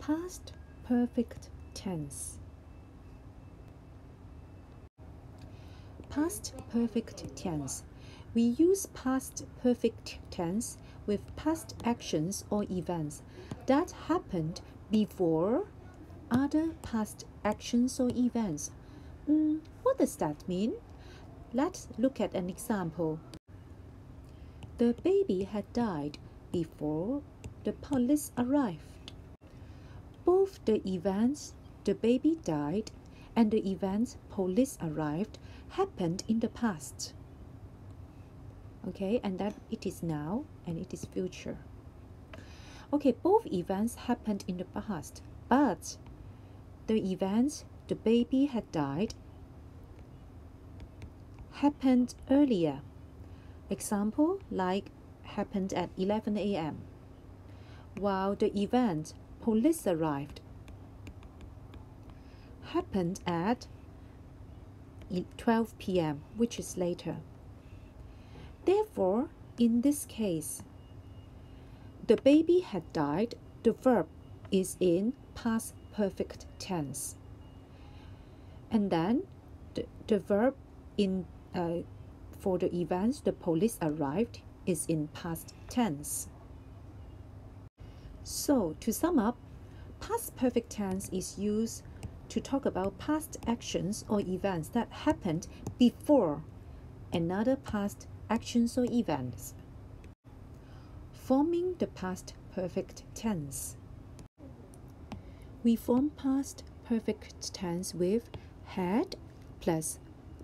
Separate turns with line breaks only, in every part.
Past perfect tense. Past perfect tense. We use past perfect tense with past actions or events that happened before other past actions or events. What does that mean? Let's look at an example. The baby had died before the police arrived. Both the events, the baby died, and the events, police arrived, happened in the past. Okay, and that it is now and it is future. Okay, both events happened in the past, but the events, the baby had died, happened earlier. Example, like happened at 11 a.m. While the event, police arrived, happened at 12 p.m., which is later. Therefore, in this case, the baby had died, the verb is in past perfect tense. And then the verb in for the events, the police arrived, is in past tense. So, to sum up, past perfect tense is used to talk about past actions or events that happened before another past actions or events. Forming the past perfect tense. We form past perfect tense with had plus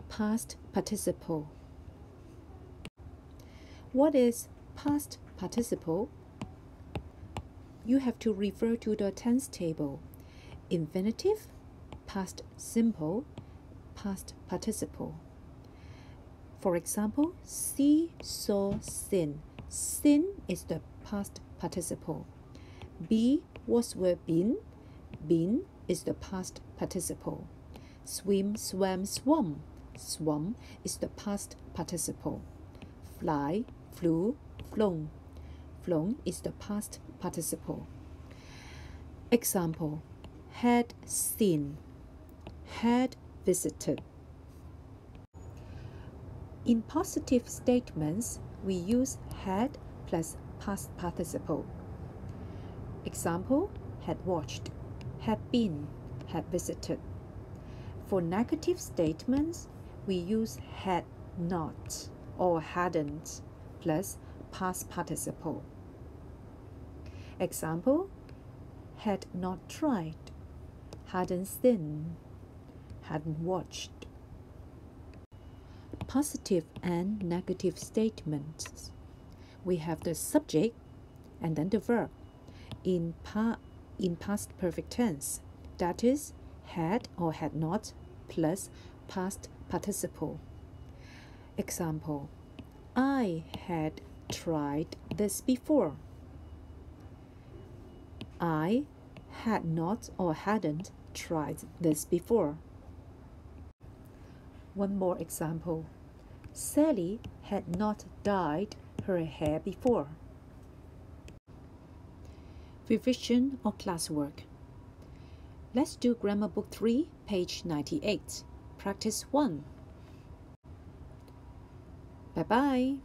past participle. What is past participle? You have to refer to the tense table. Infinitive, past simple, past participle. For example, see, saw, sin. Sin is the past participle. Be was verb been. Been is the past participle. Swim, swam, swum. Swum is the past participle. Fly, flew, flown. Flown is the past participle. Example, had seen, had visited. In positive statements, we use had plus past participle. Example, had watched, had been, had visited. For negative statements, we use had not or hadn't plus past participle. Example, had not tried, hadn't seen, hadn't watched. Positive and negative statements. We have the subject and then the verb in past perfect tense. That is, had or had not plus past participle. Example, I had tried this before. I had not or hadn't tried this before. One more example. Sally had not dyed her hair before. Revision or classwork. Let's do Grammar Book 3, page 98. Practice 1. Bye-bye.